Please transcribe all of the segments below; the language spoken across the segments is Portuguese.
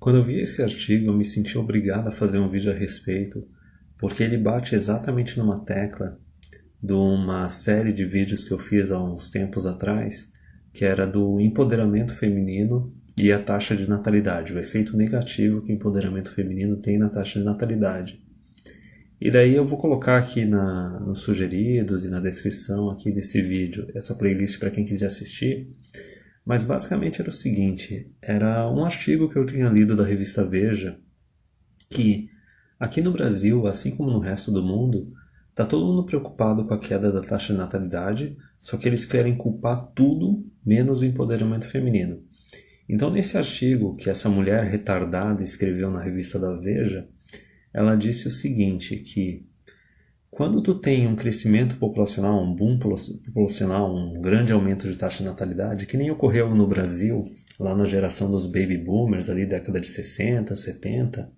Quando eu vi esse artigo, eu me senti obrigado a fazer um vídeo a respeito, porque ele bate exatamente numa tecla de uma série de vídeos que eu fiz há uns tempos atrás, que era do empoderamento feminino e a taxa de natalidade, o efeito negativo que o empoderamento feminino tem na taxa de natalidade. E daí eu vou colocar aqui nos sugeridos e na descrição aqui desse vídeo essa playlist para quem quiser assistir. Mas basicamente era o seguinte, era um artigo que eu tinha lido da revista Veja, que aqui no Brasil, assim como no resto do mundo, está todo mundo preocupado com a queda da taxa de natalidade, só que eles querem culpar tudo menos o empoderamento feminino. Então nesse artigo que essa mulher retardada escreveu na revista da Veja, ela disse o seguinte, que quando tu tem um crescimento populacional, um boom populacional, um grande aumento de taxa de natalidade, que nem ocorreu no Brasil, lá na geração dos baby boomers, ali década de 60, 70,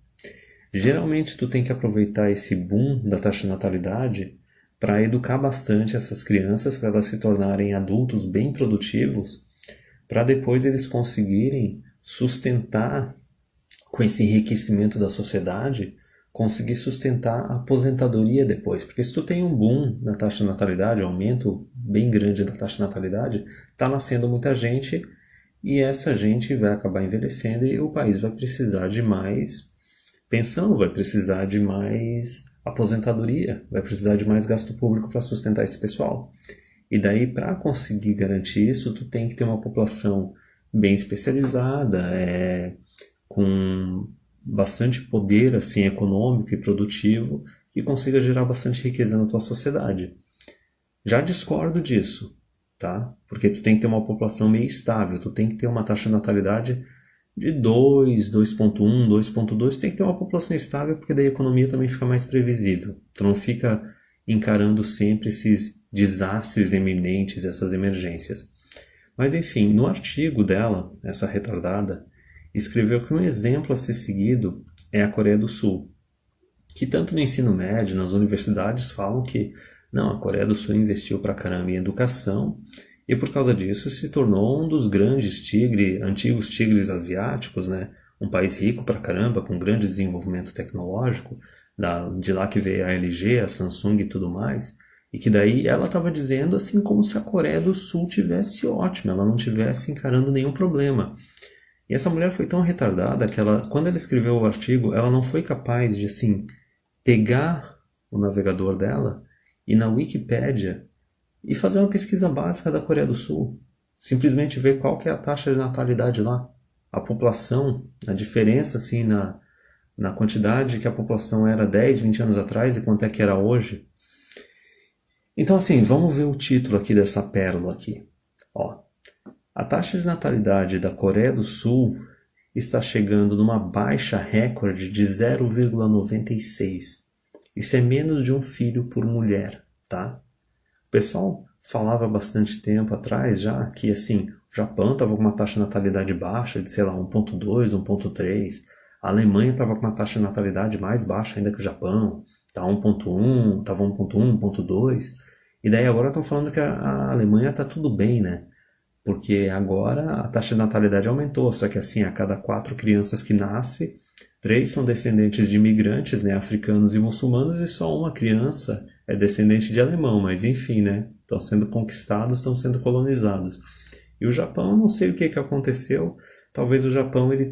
geralmente tu tem que aproveitar esse boom da taxa de natalidade para educar bastante essas crianças, para elas se tornarem adultos bem produtivos, para depois eles conseguirem sustentar, com esse enriquecimento da sociedade, conseguir sustentar a aposentadoria depois. Porque se tu tem um boom na taxa de natalidade, um aumento bem grande da taxa de natalidade, está nascendo muita gente e essa gente vai acabar envelhecendo e o país vai precisar de mais pensão, vai precisar de mais aposentadoria, vai precisar de mais gasto público para sustentar esse pessoal. E daí, para conseguir garantir isso, tu tem que ter uma população bem especializada, com bastante poder assim, econômico e produtivo, que consiga gerar bastante riqueza na tua sociedade. Já discordo disso, tá? Porque tu tem que ter uma população meio estável, tu tem que ter uma taxa de natalidade de 2, 2.1, 2.2, tem que ter uma população estável, porque daí a economia também fica mais previsível. Tu não fica encarando sempre esses desastres eminentes, essas emergências. Mas enfim, no artigo dela, essa retardada, escreveu que um exemplo a ser seguido é a Coreia do Sul, que tanto no ensino médio, nas universidades, falam que não, a Coreia do Sul investiu pra caramba em educação e por causa disso se tornou um dos grandes antigos tigres asiáticos, né? Um país rico pra caramba, com grande desenvolvimento tecnológico, de lá que veio a LG, a Samsung e tudo mais, e que daí ela estava dizendo assim como se a Coreia do Sul tivesse ótima, ela não tivesse encarando nenhum problema. E essa mulher foi tão retardada que quando ela escreveu o artigo, ela não foi capaz de assim pegar o navegador dela e na Wikipédia e fazer uma pesquisa básica da Coreia do Sul. Simplesmente ver qual que é a taxa de natalidade lá. A população, a diferença assim na quantidade que a população era 10, 20 anos atrás e quanto é que era hoje. Então assim, vamos ver o título aqui dessa pérola aqui. Ó. A taxa de natalidade da Coreia do Sul está chegando numa baixa recorde de 0,96. Isso é menos de um filho por mulher, tá? O pessoal falava bastante tempo atrás já que assim, o Japão estava com uma taxa de natalidade baixa de, sei lá, 1,2, 1,3. A Alemanha estava com uma taxa de natalidade mais baixa ainda que o Japão, tá 1,1, estava 1,1, 1,2. E daí agora estão falando que a Alemanha está tudo bem, né? Porque agora a taxa de natalidade aumentou, só que assim, a cada 4 crianças que nascem, 3 são descendentes de imigrantes, né, africanos e muçulmanos, e só uma criança é descendente de alemão, mas enfim, né, estão sendo conquistados, estão sendo colonizados. E o Japão, não sei o que aconteceu, talvez o Japão ele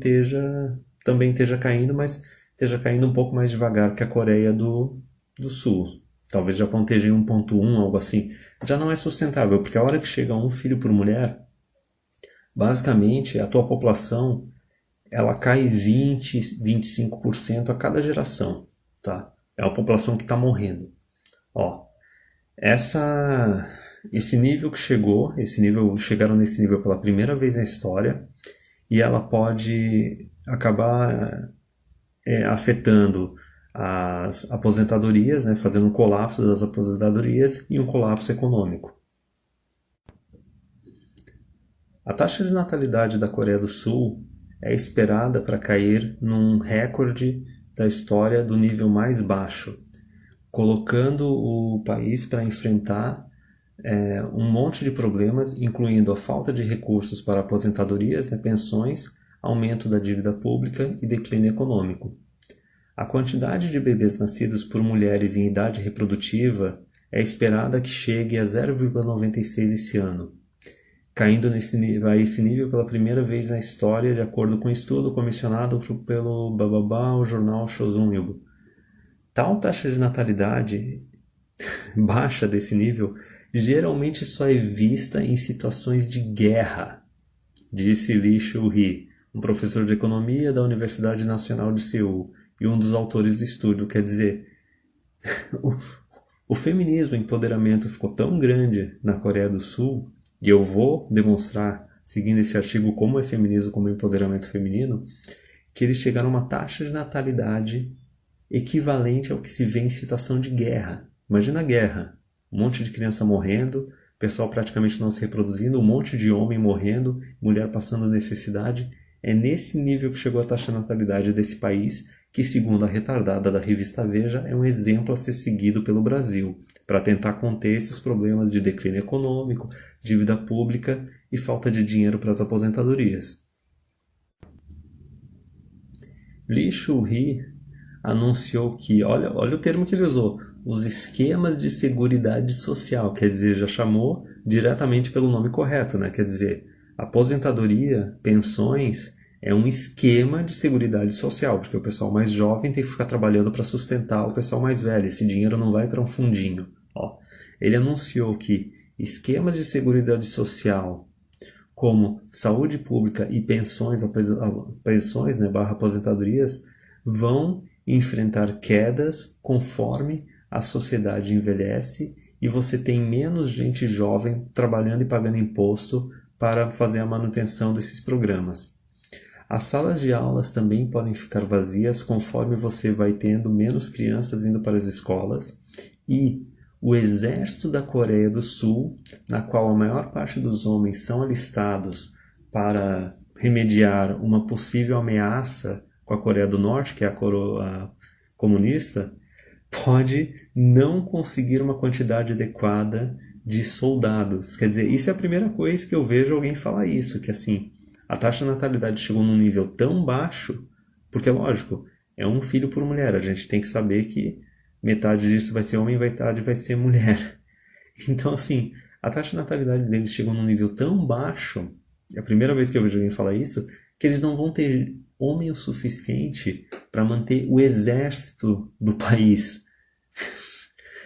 também esteja caindo, mas esteja caindo um pouco mais devagar que a Coreia do Sul. Talvez o Japão esteja em 1,1, algo assim. Já não é sustentável, porque a hora que chega um filho por mulher, basicamente a tua população ela cai 20, 25% a cada geração, tá? É a população que está morrendo. Ó, esse nível que chegaram nesse nível pela primeira vez na história e ela pode acabar afetando as aposentadorias, né, fazendo um colapso das aposentadorias e um colapso econômico. A taxa de natalidade da Coreia do Sul é esperada para cair num recorde da história do nível mais baixo, colocando o país para enfrentar um monte de problemas, incluindo a falta de recursos para aposentadorias, né, pensões, aumento da dívida pública e declínio econômico. A quantidade de bebês nascidos por mulheres em idade reprodutiva é esperada que chegue a 0,96 esse ano, caindo a esse nível pela primeira vez na história, de acordo com um estudo comissionado pelo o jornal Shozunilbo. Tal taxa de natalidade baixa desse nível geralmente só é vista em situações de guerra, disse Lee Shu-hee, um professor de economia da Universidade Nacional de Seul e um dos autores do estudo. Quer dizer, o feminismo e o empoderamento ficou tão grande na Coreia do Sul, e eu vou demonstrar, seguindo esse artigo, como é feminismo, como é empoderamento feminino, que eles chegaram a uma taxa de natalidade equivalente ao que se vê em situação de guerra. Imagina a guerra, um monte de criança morrendo, pessoal praticamente não se reproduzindo, um monte de homem morrendo, mulher passando necessidade. É nesse nível que chegou a taxa de natalidade desse país, que, segundo a retardada da revista Veja, é um exemplo a ser seguido pelo Brasil, para tentar conter esses problemas de declínio econômico, dívida pública e falta de dinheiro para as aposentadorias. Lee Shu-hee anunciou que, olha o termo que ele usou, os esquemas de seguridade social, quer dizer, já chamou diretamente pelo nome correto, né? Quer dizer, aposentadoria, pensões, é um esquema de seguridade social, porque o pessoal mais jovem tem que ficar trabalhando para sustentar o pessoal mais velho, esse dinheiro não vai para um fundinho. Ó, ele anunciou que esquemas de seguridade social, como saúde pública e pensões, né, barra aposentadorias, vão enfrentar quedas conforme a sociedade envelhece e você tem menos gente jovem trabalhando e pagando imposto para fazer a manutenção desses programas. As salas de aulas também podem ficar vazias conforme você vai tendo menos crianças indo para as escolas, e o exército da Coreia do Sul, na qual a maior parte dos homens são alistados para remediar uma possível ameaça com a Coreia do Norte, que é a comunista, pode não conseguir uma quantidade adequada de soldados. Quer dizer, isso é a primeira coisa que eu vejo alguém falar isso, que assim, a taxa de natalidade chegou num nível tão baixo, porque lógico, é um filho por mulher, a gente tem que saber que metade disso vai ser homem, metade vai ser mulher. Então assim, a taxa de natalidade deles chegou num nível tão baixo, é a primeira vez que eu vejo alguém falar isso, que eles não vão ter homem o suficiente para manter o exército do país.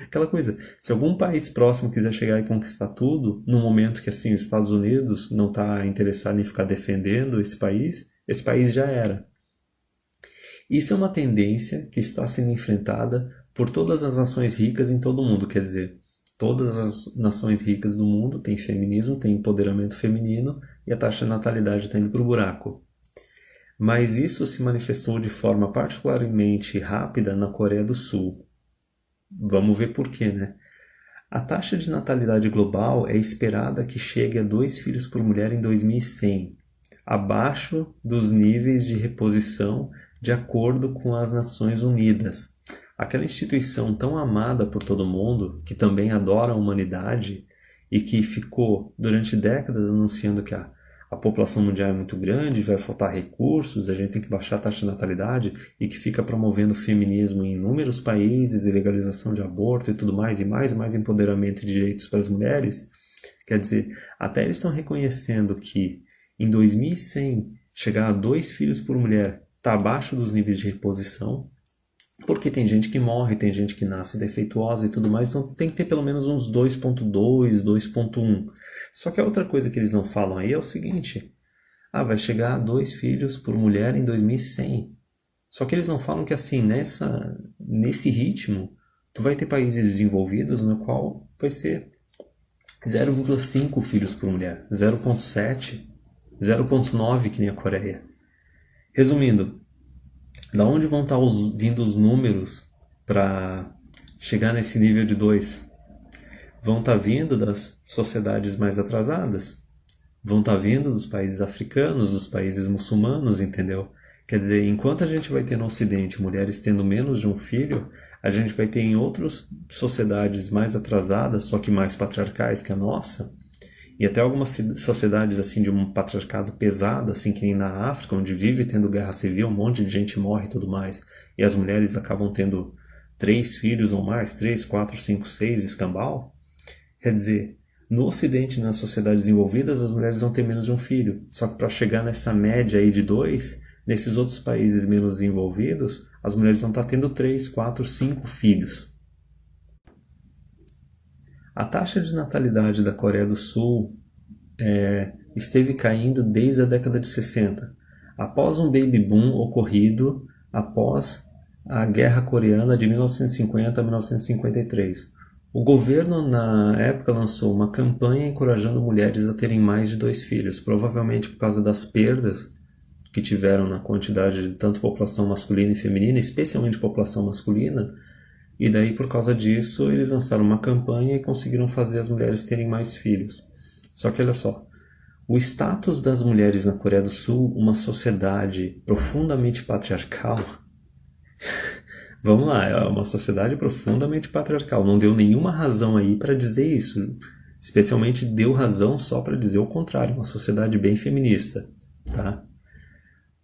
Aquela coisa, se algum país próximo quiser chegar e conquistar tudo, no momento que assim os Estados Unidos não está interessado em ficar defendendo esse país já era. Isso é uma tendência que está sendo enfrentada por todas as nações ricas em todo o mundo, quer dizer, todas as nações ricas do mundo têm feminismo, têm empoderamento feminino e a taxa de natalidade está indo para o buraco. Mas isso se manifestou de forma particularmente rápida na Coreia do Sul. Vamos ver por quê, né? A taxa de natalidade global é esperada que chegue a 2 filhos por mulher em 2100, abaixo dos níveis de reposição de acordo com as Nações Unidas. Aquela instituição tão amada por todo mundo, que também adora a humanidade e que ficou durante décadas anunciando que a população mundial é muito grande, vai faltar recursos, a gente tem que baixar a taxa de natalidade, e que fica promovendo o feminismo em inúmeros países, e legalização de aborto e tudo mais, e mais empoderamento de direitos para as mulheres. Quer dizer, até eles estão reconhecendo que em 2100 chegar a 2 filhos por mulher está abaixo dos níveis de reposição, porque tem gente que morre, tem gente que nasce defeituosa e tudo mais, então tem que ter pelo menos uns 2.2, 2.1. Só que a outra coisa que eles não falam aí é o seguinte, vai chegar a 2 filhos por mulher em 2100. Só que eles não falam que assim, nesse ritmo, tu vai ter países desenvolvidos no qual vai ser 0,5 filhos por mulher, 0,7, 0,9 que nem a Coreia. Resumindo, da onde vão estar vindo os números para chegar nesse nível de 2? Vão estar vindo das sociedades mais atrasadas? Vão estar vindo dos países africanos, dos países muçulmanos, entendeu? Quer dizer, enquanto a gente vai ter no Ocidente mulheres tendo menos de um filho, a gente vai ter em outras sociedades mais atrasadas, só que mais patriarcais que a nossa, E até algumas sociedades assim de um patriarcado pesado, assim que nem na África, onde vive tendo guerra civil, um monte de gente morre e tudo mais, e as mulheres acabam tendo 3 filhos ou mais, 3, 4, 5, 6, escambau. Quer dizer, no Ocidente, nas sociedades desenvolvidas, as mulheres vão ter menos de um filho. Só que para chegar nessa média aí de 2, nesses outros países menos desenvolvidos, as mulheres vão estar tendo 3, 4, 5 filhos. A taxa de natalidade da Coreia do Sul esteve caindo desde a década de 60, após um baby boom ocorrido após a Guerra Coreana de 1950 a 1953. O governo, na época, lançou uma campanha encorajando mulheres a terem mais de 2 filhos, provavelmente por causa das perdas que tiveram na quantidade de tanto população masculina e feminina, especialmente população masculina, e daí por causa disso eles lançaram uma campanha e conseguiram fazer as mulheres terem mais filhos. Só que olha só, o status das mulheres na Coreia do Sul, uma sociedade profundamente patriarcal, vamos lá, é uma sociedade profundamente patriarcal, não deu nenhuma razão aí para dizer isso, especialmente deu razão só para dizer o contrário, uma sociedade bem feminista, tá?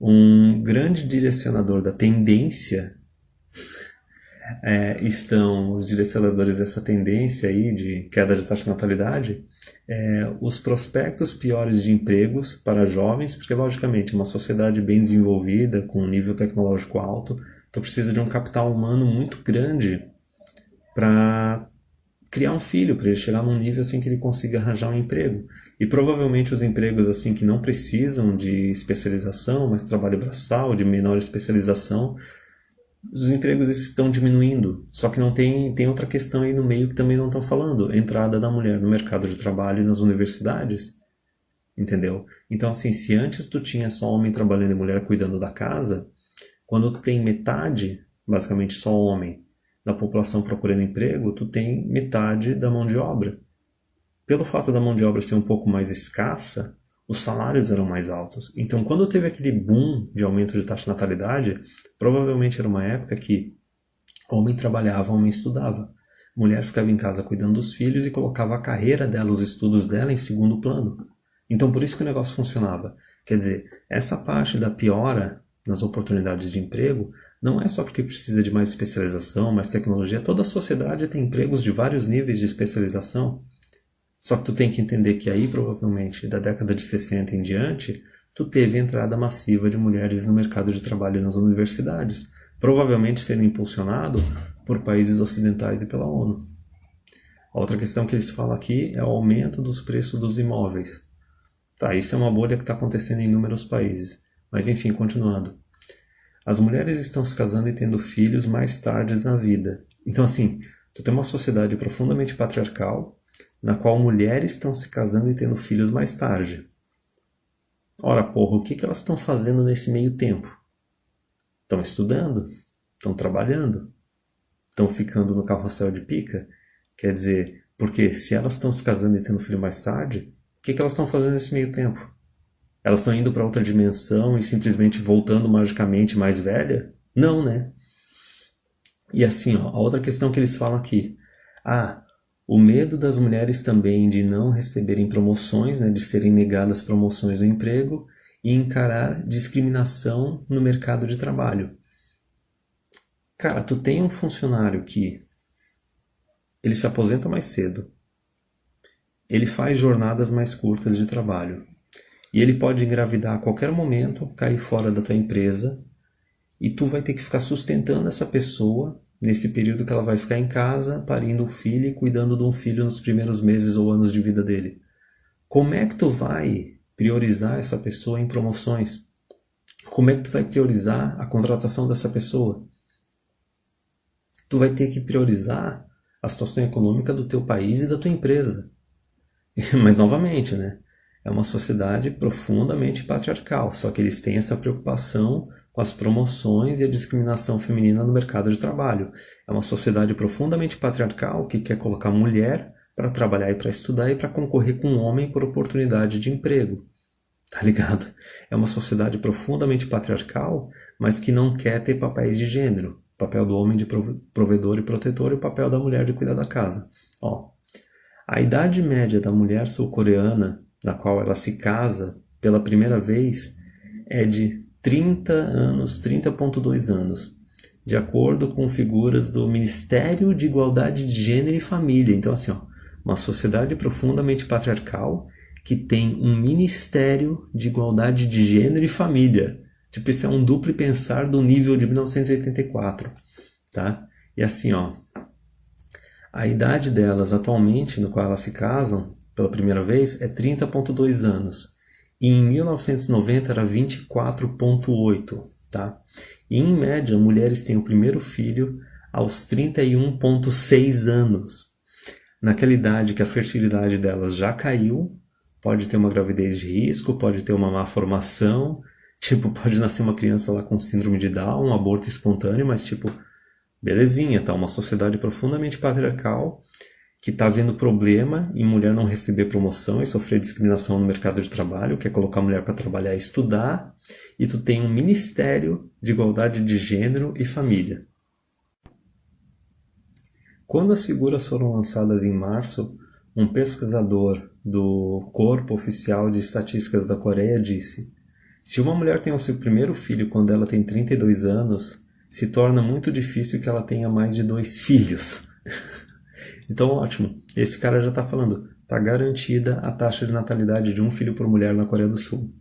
Um grande direcionador da tendência estão os direcionadores dessa tendência aí de queda de taxa de natalidade, os prospectos piores de empregos para jovens, porque logicamente uma sociedade bem desenvolvida, com um nível tecnológico alto, tu precisa de um capital humano muito grande para criar um filho, para ele chegar num nível assim que ele consiga arranjar um emprego. E provavelmente os empregos assim que não precisam de especialização, mas trabalho braçal, de menor especialização, os empregos estão diminuindo. Só que não tem outra questão aí no meio que também não estão falando, a entrada da mulher no mercado de trabalho e nas universidades. Entendeu? Então assim, se antes tu tinha só homem trabalhando e mulher cuidando da casa, quando tu tem metade, basicamente só homem, da população procurando emprego, tu tem metade da mão de obra. Pelo fato da mão de obra ser um pouco mais escassa, os salários eram mais altos. Então, quando teve aquele boom de aumento de taxa de natalidade, provavelmente era uma época que homem trabalhava, homem estudava. Mulher ficava em casa cuidando dos filhos e colocava a carreira dela, os estudos dela em segundo plano. Então, por isso que o negócio funcionava. Quer dizer, essa parte da piora nas oportunidades de emprego não é só porque precisa de mais especialização, mais tecnologia. Toda a sociedade tem empregos de vários níveis de especialização. Só que tu tem que entender que aí, provavelmente, da década de 60 em diante, tu teve entrada massiva de mulheres no mercado de trabalho nas universidades, provavelmente sendo impulsionado por países ocidentais e pela ONU. A outra questão que eles falam aqui é o aumento dos preços dos imóveis. Tá, isso é uma bolha que está acontecendo em inúmeros países. Mas enfim, continuando. As mulheres estão se casando e tendo filhos mais tarde na vida. Então assim, tu tem uma sociedade profundamente patriarcal, na qual mulheres estão se casando e tendo filhos mais tarde. Ora, porra, o que elas estão fazendo nesse meio tempo? Estão estudando? Estão trabalhando? Estão ficando no carrossel de pica? Quer dizer, porque se elas estão se casando e tendo filho mais tarde, o que elas estão fazendo nesse meio tempo? Elas estão indo para outra dimensão e simplesmente voltando magicamente mais velha? Não, né? E assim, ó, a outra questão que eles falam aqui. O medo das mulheres também de não receberem promoções, né, de serem negadas promoções no emprego e encarar discriminação no mercado de trabalho. Cara, tu tem um funcionário que ele se aposenta mais cedo, ele faz jornadas mais curtas de trabalho e ele pode engravidar a qualquer momento, cair fora da tua empresa e tu vai ter que ficar sustentando essa pessoa nesse período que ela vai ficar em casa, parindo um filho e cuidando de um filho nos primeiros meses ou anos de vida dele. Como é que tu vai priorizar essa pessoa em promoções? Como é que tu vai priorizar a contratação dessa pessoa? Tu vai ter que priorizar a situação econômica do teu país e da tua empresa. Mas novamente, né? É uma sociedade profundamente patriarcal, só que eles têm essa preocupação com as promoções e a discriminação feminina no mercado de trabalho. É uma sociedade profundamente patriarcal que quer colocar mulher para trabalhar e para estudar e para concorrer com um homem por oportunidade de emprego. Tá ligado? É uma sociedade profundamente patriarcal, mas que não quer ter papéis de gênero. O papel do homem de provedor e protetor e o papel da mulher de cuidar da casa. Ó, A idade média da mulher sul-coreana, na qual ela se casa pela primeira vez, é de 30 anos, 30,2 anos, de acordo com figuras do Ministério de Igualdade de Gênero e Família. Então, assim, ó, uma sociedade profundamente patriarcal que tem um Ministério de Igualdade de Gênero e Família. Tipo, isso é um duplo pensar do nível de 1984, tá? E assim, ó, a idade delas atualmente, no qual elas se casam pela primeira vez, é 30,2 anos. E em 1990 era 24,8, tá? E em média, mulheres têm o primeiro filho aos 31,6 anos. Naquela idade que a fertilidade delas já caiu, pode ter uma gravidez de risco, pode ter uma má formação, tipo, pode nascer uma criança lá com síndrome de Down, um aborto espontâneo, mas tipo, belezinha, tá? Uma sociedade profundamente patriarcal que tá vendo problema em mulher não receber promoção e sofrer discriminação no mercado de trabalho, quer colocar a mulher para trabalhar e estudar, e tu tem um Ministério de Igualdade de Gênero e Família. Quando as figuras foram lançadas em março, um pesquisador do Corpo Oficial de Estatísticas da Coreia disse: se uma mulher tem o seu primeiro filho quando ela tem 32 anos, se torna muito difícil que ela tenha mais de 2 filhos. Então, ótimo. Esse cara já está falando. Está garantida a taxa de natalidade de um filho por mulher na Coreia do Sul.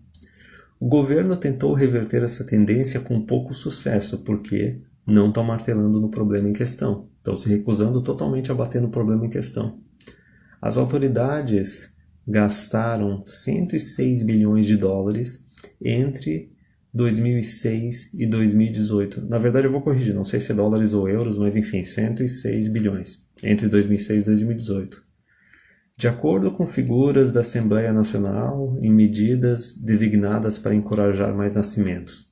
O governo tentou reverter essa tendência com pouco sucesso, porque não estão martelando no problema em questão. Estão se recusando totalmente a bater no problema em questão. As autoridades gastaram 106 bilhões de dólares entre 2006 e 2018. Na verdade, eu vou corrigir, não sei se é dólares ou euros, mas enfim, 106 bilhões entre 2006 e 2018. De acordo com figuras da Assembleia Nacional, em medidas designadas para encorajar mais nascimentos.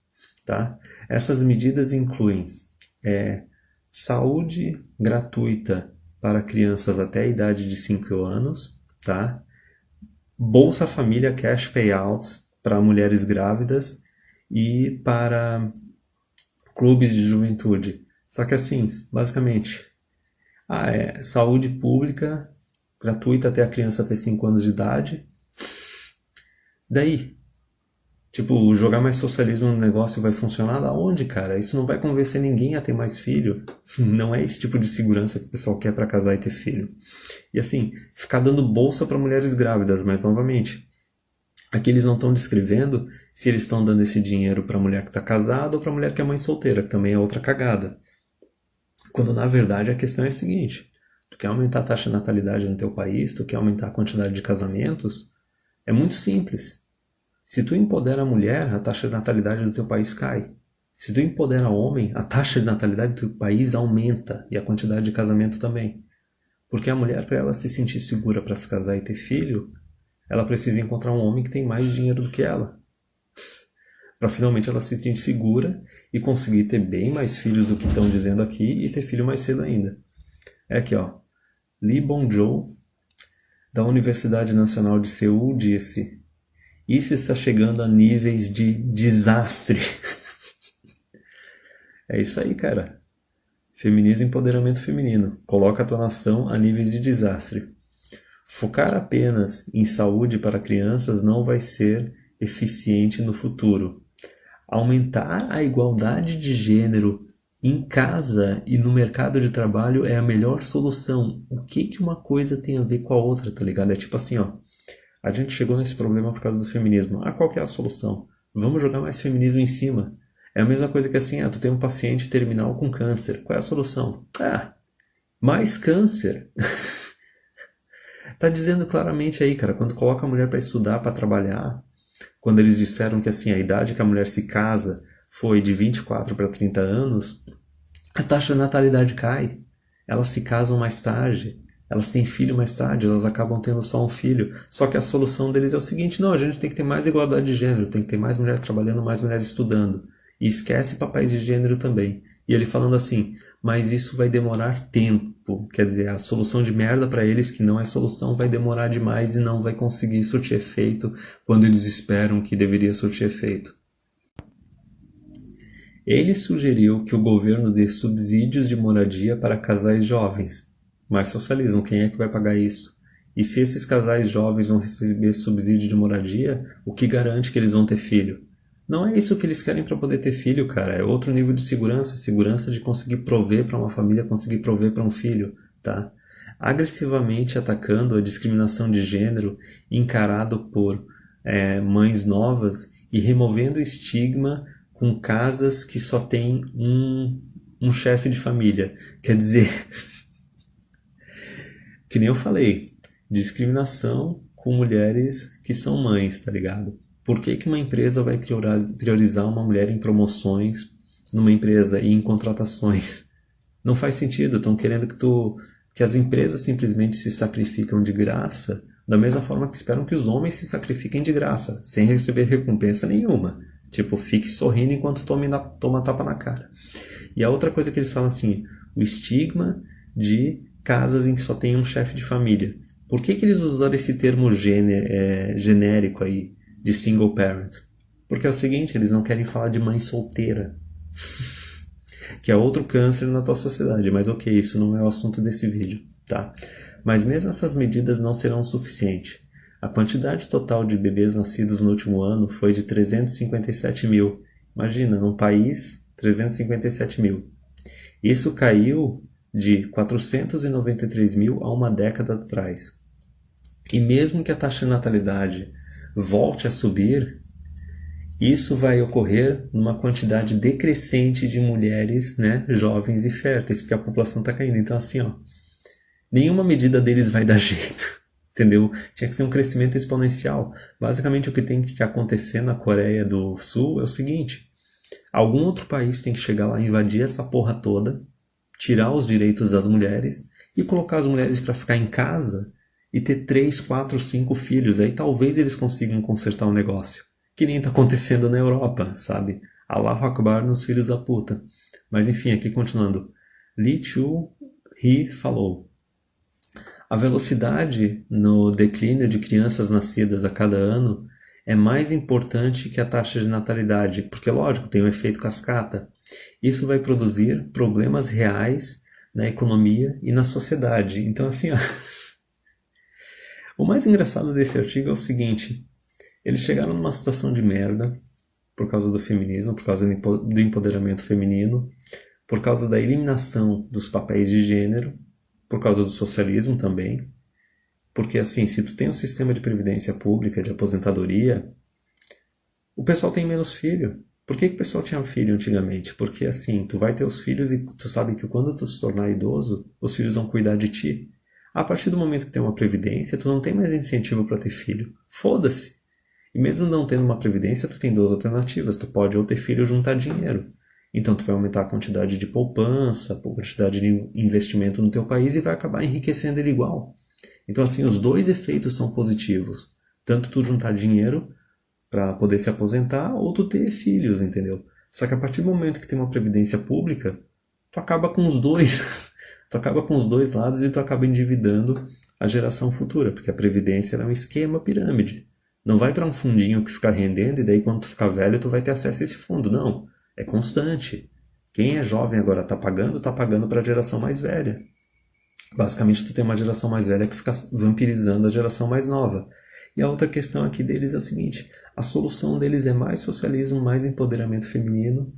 Tá? Essas medidas incluem saúde gratuita para crianças até a idade de 5 anos, tá? Bolsa Família Cash Payouts para mulheres grávidas e para clubes de juventude. Só que assim, basicamente, saúde pública gratuita até a criança ter 5 anos de idade. Daí, tipo, jogar mais socialismo no negócio vai funcionar da onde, cara? Isso não vai convencer ninguém a ter mais filho. Não é esse tipo de segurança que o pessoal quer para casar e ter filho. E assim, ficar dando bolsa para mulheres grávidas, mas novamente, aqui eles não estão descrevendo se eles estão dando esse dinheiro para a mulher que está casada ou para a mulher que é mãe solteira, que também é outra cagada. Quando na verdade a questão é a seguinte: tu quer aumentar a taxa de natalidade no teu país, tu quer aumentar a quantidade de casamentos, é muito simples. Se tu empodera a mulher, a taxa de natalidade do teu país cai. Se tu empodera o homem, a taxa de natalidade do teu país aumenta e a quantidade de casamento também. Porque a mulher, para ela se sentir segura para se casar e ter filho, ela precisa encontrar um homem que tem mais dinheiro do que ela. Para finalmente ela se sentir segura e conseguir ter bem mais filhos do que estão dizendo aqui e ter filho mais cedo ainda. É aqui, ó. Lee Bong-jo, da Universidade Nacional de Seul, disse: isso está chegando a níveis de desastre. É isso aí, cara. Feminismo e empoderamento feminino. Coloca a tua nação a níveis de desastre. Focar apenas em saúde para crianças não vai ser eficiente no futuro. Aumentar a igualdade de gênero em casa e no mercado de trabalho é a melhor solução. O que uma coisa tem a ver com a outra, tá ligado? É tipo assim, ó. A gente chegou nesse problema por causa do feminismo. Qual que é a solução? Vamos jogar mais feminismo em cima. É a mesma coisa que assim, tu tem um paciente terminal com câncer. Qual é a solução? Mais câncer. Tá dizendo claramente aí, cara, quando coloca a mulher para estudar, para trabalhar, quando eles disseram que assim, a idade que a mulher se casa foi de 24 para 30 anos, a taxa de natalidade cai. Elas se casam mais tarde. Elas têm filho mais tarde, elas acabam tendo só um filho. Só que a solução deles é o seguinte: não, a gente tem que ter mais igualdade de gênero, tem que ter mais mulher trabalhando, mais mulher estudando. E esquece papéis de gênero também. E ele falando assim: mas isso vai demorar tempo. Quer dizer, a solução de merda para eles, que não é solução, vai demorar demais e não vai conseguir surtir efeito quando eles esperam que deveria surtir efeito. Ele sugeriu que o governo dê subsídios de moradia para casais jovens. Mais socialismo, quem é que vai pagar isso? E se esses casais jovens vão receber subsídio de moradia, o que garante que eles vão ter filho? Não é isso que eles querem para poder ter filho, cara. É outro nível de segurança, segurança de conseguir prover para uma família, conseguir prover para um filho, tá? Agressivamente atacando a discriminação de gênero encarado por mães novas e removendo o estigma com casas que só tem um chefe de família. Quer dizer, que nem eu falei, discriminação com mulheres que são mães, tá ligado? Por que que uma empresa vai priorizar uma mulher em promoções numa empresa e em contratações? Não faz sentido, estão querendo que as empresas simplesmente se sacrificam de graça, da mesma forma que esperam que os homens se sacrifiquem de graça, sem receber recompensa nenhuma. Tipo, fique sorrindo enquanto toma tapa na cara. E a outra coisa que eles falam assim, o estigma de casas em que só tem um chefe de família. Por que que eles usaram esse termo genérico aí, de single parent? Porque é o seguinte, eles não querem falar de mãe solteira, que é outro câncer na tua sociedade, mas ok, isso não é o assunto desse vídeo, tá? Mas mesmo essas medidas não serão o suficiente. A quantidade total de bebês nascidos no último ano foi de 357 mil. Imagina, num país, 357 mil. Isso caiu de 493 mil a uma década atrás. E mesmo que a taxa de natalidade volte a subir, isso vai ocorrer numa quantidade decrescente de mulheres, né, jovens e férteis, porque a população está caindo. Então, assim, ó, nenhuma medida deles vai dar jeito, entendeu? Tinha que ser um crescimento exponencial. Basicamente, o que tem que acontecer na Coreia do Sul é o seguinte: algum outro país tem que chegar lá, invadir essa porra toda, tirar os direitos das mulheres e colocar as mulheres para ficar em casa e ter 3, 4, 5 filhos. Aí talvez eles consigam consertar o negócio. Que nem está acontecendo na Europa, sabe? Allahu Akbar nos filhos da puta. Mas enfim, aqui continuando. Lee Chu-hee falou: a velocidade no declínio de crianças nascidas a cada ano é mais importante que a taxa de natalidade, porque, lógico, tem um efeito cascata. Isso vai produzir problemas reais na economia e na sociedade. Então, assim, ó, o mais engraçado desse artigo é o seguinte: eles chegaram numa situação de merda por causa do feminismo, por causa do empoderamento feminino, por causa da eliminação dos papéis de gênero, por causa do socialismo também. Porque, assim, se tu tem um sistema de previdência pública, de aposentadoria, o pessoal tem menos filho. Por que o pessoal tinha filho antigamente? Porque, assim, tu vai ter os filhos e tu sabe que quando tu se tornar idoso, os filhos vão cuidar de ti. A partir do momento que tem uma previdência, tu não tem mais incentivo para ter filho. Foda-se. E mesmo não tendo uma previdência, tu tem duas alternativas. Tu pode ou ter filho ou juntar dinheiro. Então tu vai aumentar a quantidade de poupança, a quantidade de investimento no teu país e vai acabar enriquecendo ele igual. Então, assim, os dois efeitos são positivos. Tanto tu juntar dinheiro para poder se aposentar ou tu ter filhos, entendeu? Só que a partir do momento que tem uma previdência pública, tu acaba com os dois. Tu acaba com os dois lados e tu acaba endividando a geração futura, porque a previdência é um esquema pirâmide. Não vai para um fundinho que fica rendendo e daí quando tu ficar velho tu vai ter acesso a esse fundo. Não, é constante. Quem é jovem agora tá pagando para a geração mais velha. Basicamente tu tem uma geração mais velha que fica vampirizando a geração mais nova. E a outra questão aqui deles é a seguinte: a solução deles é mais socialismo, mais empoderamento feminino,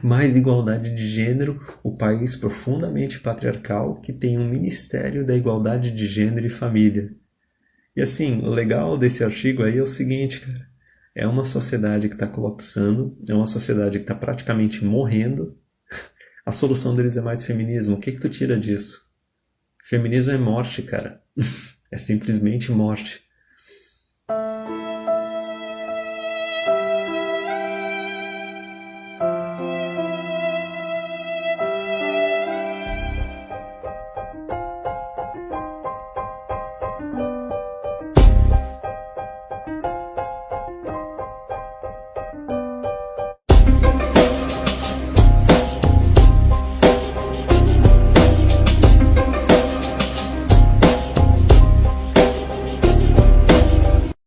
mais igualdade de gênero, o país profundamente patriarcal que tem um Ministério da Igualdade de Gênero e Família. E assim, o legal desse artigo aí é o seguinte, cara. É uma sociedade que está colapsando, é uma sociedade que está praticamente morrendo. A solução deles é mais feminismo. O que tu tira disso? Feminismo é morte, cara. É simplesmente morte.